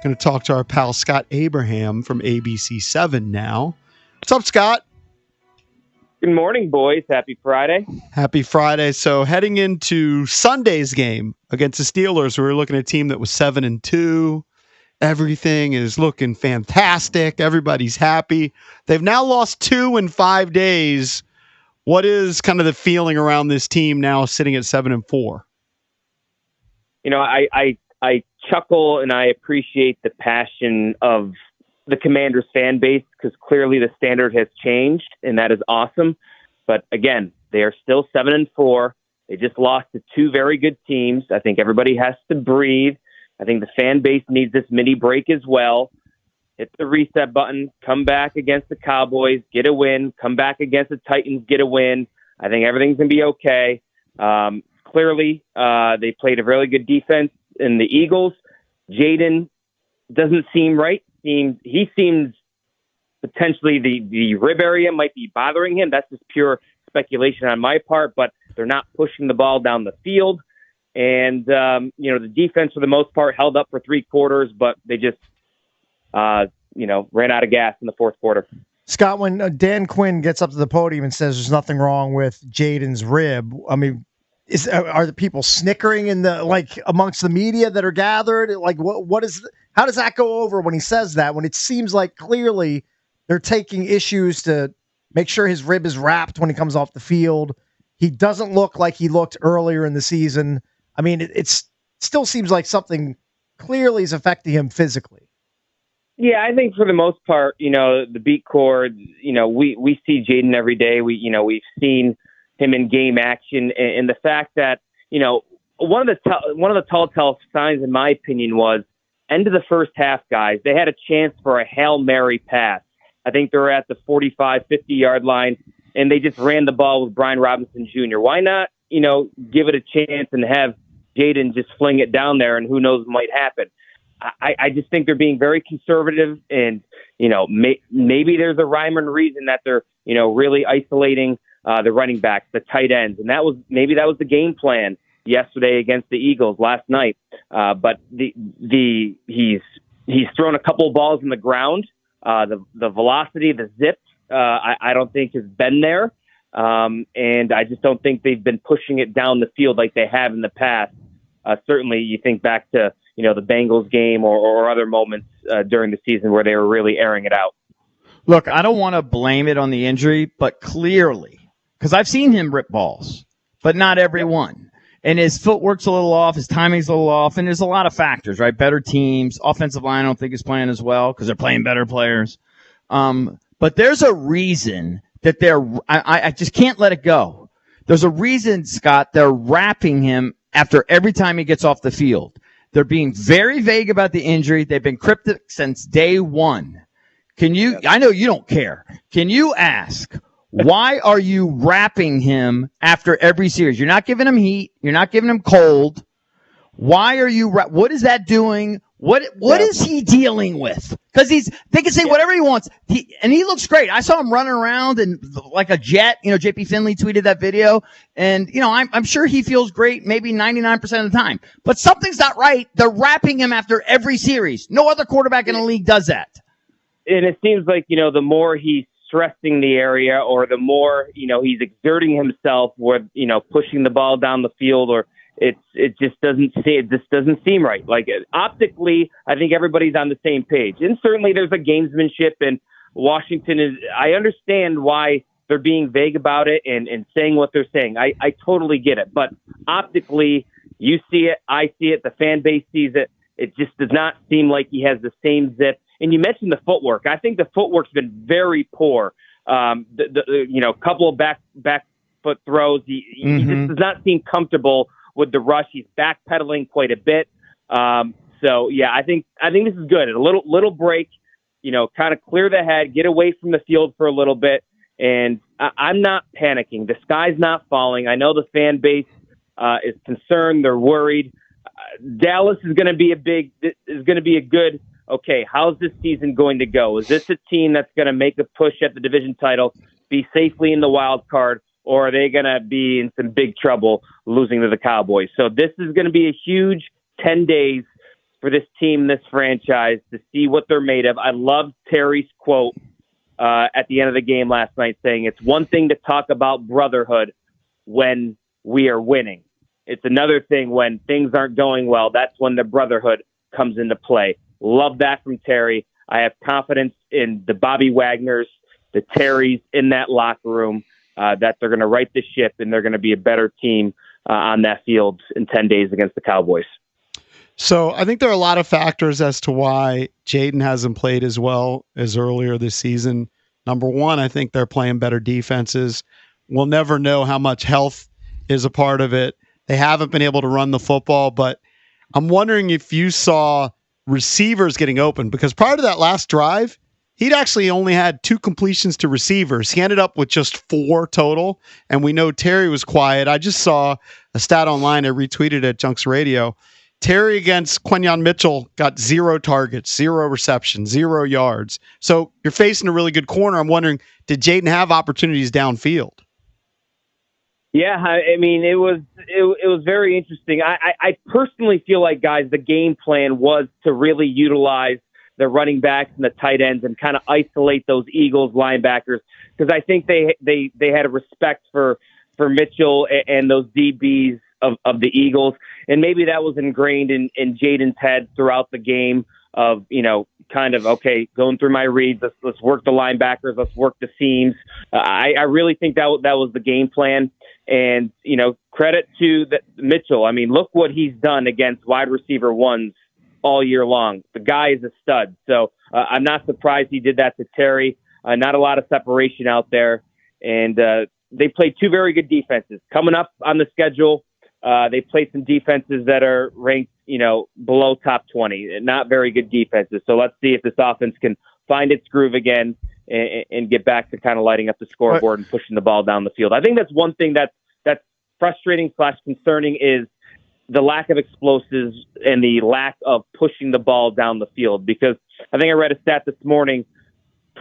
Going to talk to our pal Scott Abraham from ABC7 now. What's up, Scott? Good morning, boys. Happy Friday. Happy Friday. So heading into Sunday's game against the Steelers, we were looking at a team that was 7-2. Everything is looking fantastic. Everybody's happy. They've now lost 2 in 5 days. What is kind of the feeling around this team now sitting at 7-4? You know, I chuckle and I appreciate the passion of the Commanders fan base because clearly the standard has changed, and that is awesome. But again, they are still 7-4. They just lost to 2 very good teams. I think everybody has to breathe. I think the fan base needs this mini break as well. Hit the reset button, come back against the Cowboys, get a win, come back against the Titans, get a win. I think everything's going to be okay. Clearly, they played a really good defense in the Eagles. Jayden doesn't seem right. He seems potentially the rib area might be bothering him. That's just pure speculation on my part, but they're not pushing the ball down the field. And, the defense for the most part held up for 3 quarters, but they just, ran out of gas in the fourth quarter. Scott, when Dan Quinn gets up to the podium and says there's nothing wrong with Jayden's rib, I mean, are the people snickering amongst the media that are gathered? Like, how does that go over when he says that? When it seems like clearly they're taking issues to make sure his rib is wrapped when he comes off the field. He doesn't look like he looked earlier in the season. I mean, it still seems like something clearly is affecting him physically. Yeah, I think for the most part, the beat cord, we see Jayden every day. We've seen him in game action, and the fact that one of the telltale signs, in my opinion, was end of the first half, guys. They had a chance for a Hail Mary pass. I think they were at the 45, 50-yard line, and they just ran the ball with Brian Robinson Jr. Why not, give it a chance and have Jayden just fling it down there, and who knows what might happen. I just think they're being very conservative, and maybe there's a rhyme and reason that they're really isolating the running backs, the tight ends, and that was the game plan yesterday against the Eagles last night. But he's thrown a couple of balls in the ground. The velocity, the zip, I don't think has been there, and I just don't think they've been pushing it down the field like they have in the past. Certainly, you think back to the Bengals game or other moments during the season where they were really airing it out. Look, I don't want to blame it on the injury, but clearly, because I've seen him rip balls, but not every one. And his footwork's a little off, his timing's a little off, and there's a lot of factors, right? Better teams, offensive line I don't think is playing as well because they're playing better players. But there's a reason that I just can't let it go. There's a reason, Scott, they're wrapping him after every time he gets off the field. They're being very vague about the injury. They've been cryptic since day one. I know you don't care. Can you ask, why are you wrapping him after every series? You're not giving him heat. You're not giving him cold. Why are you, what is that doing? What is he dealing with? Because they can say whatever he wants. He looks great. I saw him running around and like a jet. JP Finley tweeted that video, and I'm sure he feels great, maybe 99% of the time. But something's not right. They're wrapping him after every series. No other quarterback in the league does that. And it seems like the more he's stressing the area, or the more he's exerting himself with pushing the ball down the field, or it just doesn't seem right. Like, optically, I think everybody's on the same page. And certainly there's a gamesmanship, and Washington I understand why they're being vague about it and saying what they're saying. I totally get it. But optically, you see it, I see it, the fan base sees it. It just does not seem like he has the same zip. And you mentioned the footwork. I think the footwork's been very poor. Couple of back foot throws. He just does not seem comfortable with the rush. He's backpedaling quite a bit. So yeah, I think this is good. A little break, kind of clear the head, get away from the field for a little bit. And I'm not panicking. The sky's not falling. I know the fan base is concerned. They're worried. Dallas is going to be a good. Okay, how's this season going to go? Is this a team that's going to make a push at the division title, be safely in the wild card, or are they going to be in some big trouble losing to the Cowboys? So this is going to be a huge 10 days for this team, this franchise, to see what they're made of. I loved Terry's quote at the end of the game last night saying, it's one thing to talk about brotherhood when we are winning. It's another thing when things aren't going well. That's when the brotherhood comes into play. Love that from Terry. I have confidence in the Bobby Wagners, the Terrys in that locker room, that they're going to right the ship and they're going to be a better team on that field in 10 days against the Cowboys. So I think there are a lot of factors as to why Jayden hasn't played as well as earlier this season. Number one, I think they're playing better defenses. We'll never know how much health is a part of it. They haven't been able to run the football, but I'm wondering if you saw receivers getting open, because prior to that last drive, he'd actually only had 2 completions to receivers. He ended up with just 4 total, and we know Terry was quiet. I just saw a stat online. I retweeted at Junks Radio. Terry against Quinyon Mitchell got 0 targets, 0 receptions, 0 yards. So you're facing a really good corner. I'm wondering, did Jayden have opportunities downfield? Yeah, I mean, it was very interesting. I personally feel like, guys, the game plan was to really utilize the running backs and the tight ends and kind of isolate those Eagles linebackers, because I think they had a respect for Mitchell and those DBs of the Eagles, and maybe that was ingrained in Jayden's head throughout the game of, kind of, okay, going through my reads, let's work the linebackers, let's work the seams. I really think that was the game plan. And, credit to Mitchell. I mean, look what he's done against wide receiver ones all year long. The guy is a stud. So I'm not surprised he did that to Terry. Not a lot of separation out there. And they played 2 very good defenses. Coming up on the schedule, they played some defenses that are ranked, below top 20. Not very good defenses. So let's see if this offense can find its groove again and get back to kind of lighting up the scoreboard and pushing the ball down the field. I think that's one thing that's frustrating / concerning is the lack of explosives and the lack of pushing the ball down the field. Because I think I read a stat this morning,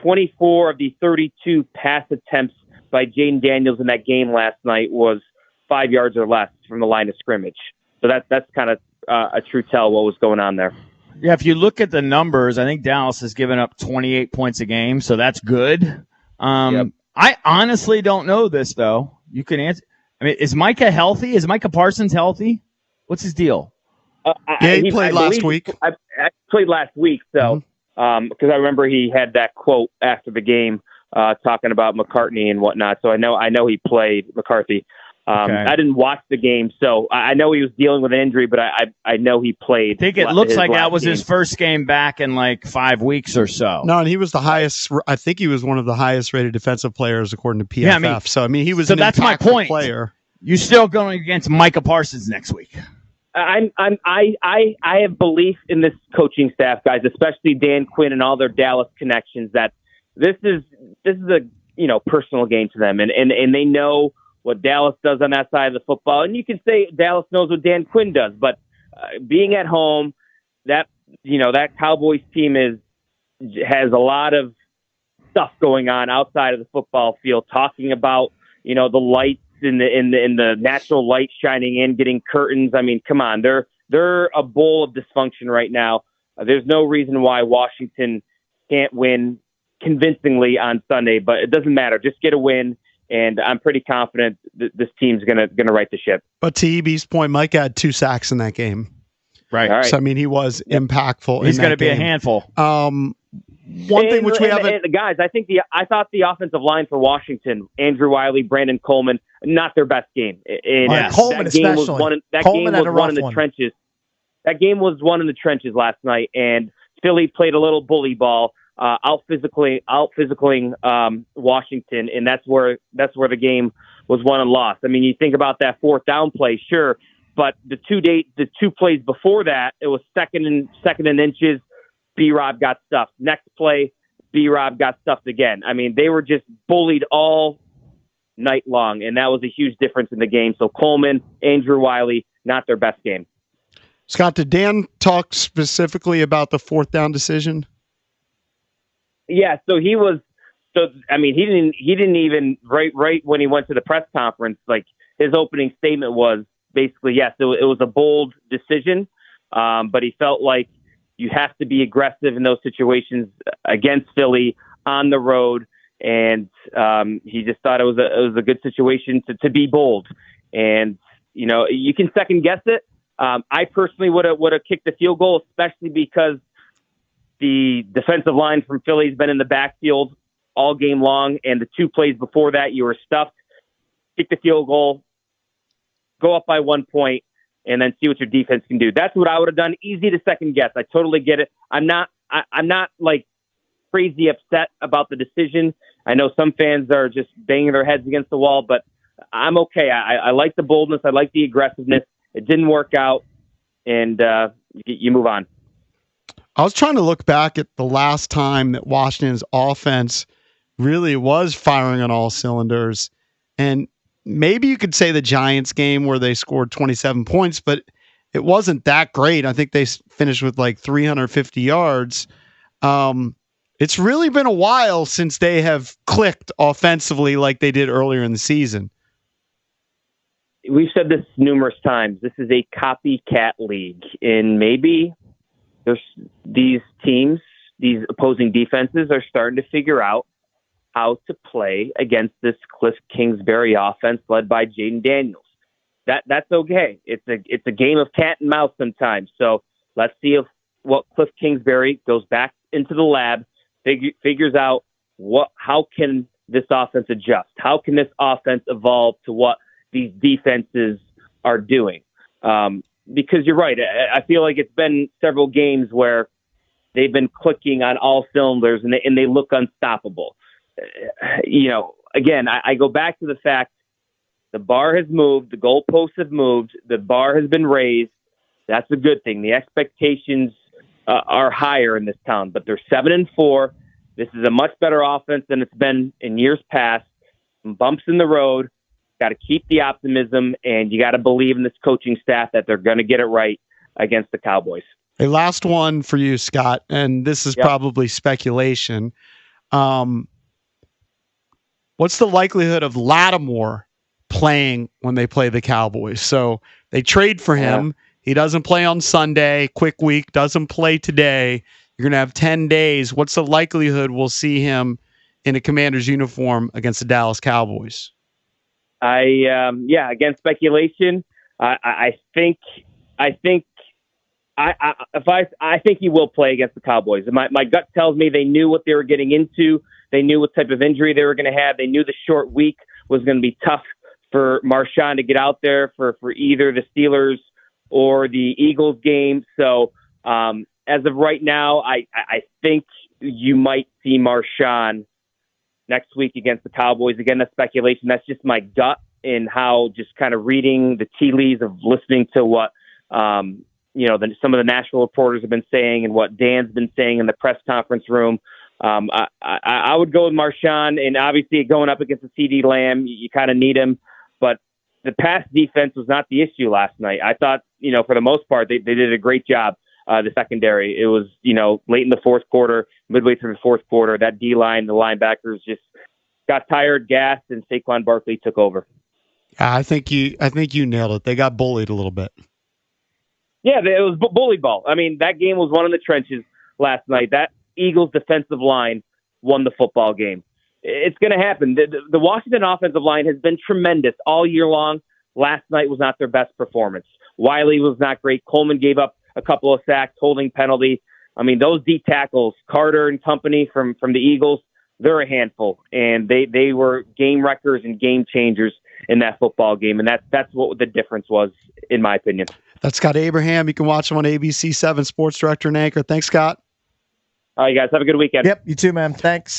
24 of the 32 pass attempts by Jayden Daniels in that game last night was 5 yards or less from the line of scrimmage. So that's kind of a true tell what was going on there. Yeah, if you look at the numbers, I think Dallas has given up 28 points a game, so that's good. Yep. I honestly don't know this, though. You can answer. I mean, is Micah healthy? Is Micah Parsons healthy? What's his deal? He played last week. I played last week, so because I remember he had that quote after the game talking about McCartney and whatnot. So I know he played McCarthy. Okay. I didn't watch the game, so I know he was dealing with an injury, but I know he played. I think it looks like that was game. his first game back in like 5 weeks or so. No, and he was the highest. I think he was one of the highest rated defensive players according to PFF. Yeah, so he was. So an that's my impactful point. Player. You're still going against Micah Parsons next week. I have belief in this coaching staff, guys, especially Dan Quinn and all their Dallas connections, that this is a personal game to them, and they know what Dallas does on that side of the football. And you can say Dallas knows what Dan Quinn does, but being at home, that Cowboys team has a lot of stuff going on outside of the football field, talking about, the lights in the natural light shining in, getting curtains. I mean, come on, they're a bowl of dysfunction right now. There's no reason why Washington can't win convincingly on Sunday, but it doesn't matter. Just get a win. And I'm pretty confident that this team's gonna right the ship. But to EB's point, Mike had 2 sacks in that game. Right. So he was impactful. He's going to be a handful. One thing which we haven't. Guys, I thought the offensive line for Washington, Andrew Wiley, Brandon Coleman, not their best game. Coleman especially. Game was one in the trenches. That game was one in the trenches last night, and Philly played a little bully ball. Out physicaling Washington, and that's where the game was won and lost. I mean, you think about that 4th down play, sure, but the 2 plays before that, it was second and inches. B-Rob got stuffed. Next play, B-Rob got stuffed again. I mean, they were just bullied all night long, and that was a huge difference in the game. So Coleman, Andrew Wiley, not their best game. Scott, did Dan talk specifically about the 4th down decision? Yeah, so he didn't even right when he went to the press conference, like his opening statement was basically, yes, it was a bold decision. but he felt like you have to be aggressive in those situations against Philly on the road. And he just thought it was a good situation to be bold. And, you can second guess it. I personally would have kicked the field goal, especially because the defensive line from Philly has been in the backfield all game long. And the 2 plays before that, you were stuffed. Kick the field goal, go up by 1 point, and then see what your defense can do. That's what I would have done. Easy to second guess. I totally get it. I'm not like crazy upset about the decision. I know some fans are just banging their heads against the wall, but I'm okay. I like the boldness. I like the aggressiveness. It didn't work out, and you move on. I was trying to look back at the last time that Washington's offense really was firing on all cylinders, and maybe you could say the Giants game where they scored 27 points, but it wasn't that great. I think they finished with like 350 yards. It's really been a while since they have clicked offensively like they did earlier in the season. We've said this numerous times. This is a copycat league, and maybe there's these teams, these opposing defenses are starting to figure out how to play against this Cliff Kingsbury offense led by Jayden Daniels. That's okay. It's a game of cat and mouse sometimes. So let's see what Cliff Kingsbury goes back into the lab, figures out how can this offense adjust? How can this offense evolve to what these defenses are doing? Because you're right. I feel like it's been several games where they've been clicking on all cylinders and they look unstoppable. Again, I go back to the fact the bar has moved, the goalposts have moved, the bar has been raised. That's a good thing. The expectations are higher in this town, but they're 7-4. This is a much better offense than it's been in years past. Some bumps in the road. Got to keep the optimism, and you got to believe in this coaching staff that they're going to get it right against the Cowboys. A last one for you, Scott, and this is probably speculation. What's the likelihood of Lattimore playing when they play the Cowboys? So they trade for him. Yeah. He doesn't play on Sunday, quick week, doesn't play today. You're going to have 10 days. What's the likelihood we'll see him in a Commander's uniform against the Dallas Cowboys? Against speculation, I think he will play against the Cowboys. My gut tells me they knew what they were getting into. They knew what type of injury they were going to have. They knew the short week was going to be tough for Marshawn to get out there for either the Steelers or the Eagles game. So as of right now, I think you might see Marshawn next week against the Cowboys. Again, that's speculation. That's just my gut and how just kind of reading the tea leaves of listening to what, some of the national reporters have been saying and what Dan's been saying in the press conference room. I would go with Marshawn, and obviously going up against the CD Lamb, you kind of need him, but the pass defense was not the issue last night. I thought, for the most part, they did a great job. The secondary, it was, late in the fourth quarter, midway through the fourth quarter, that D-line, the linebackers just got tired, gassed, and Saquon Barkley took over. I think you nailed it. They got bullied a little bit. Yeah, it was bully ball. I mean, that game was won in the trenches last night. That Eagles defensive line won the football game. It's going to happen. The Washington offensive line has been tremendous all year long. Last night was not their best performance. Wiley was not great. Coleman gave up a couple of sacks, holding penalty. I mean, those D tackles, Carter and company from the Eagles, they're a handful, and they were game wreckers and game changers in that football game, and that's what the difference was, in my opinion. That's Scott Abraham. You can watch him on ABC 7, sports director and anchor. Thanks, Scott. All right, guys. Have a good weekend. Yep, you too, man. Thanks.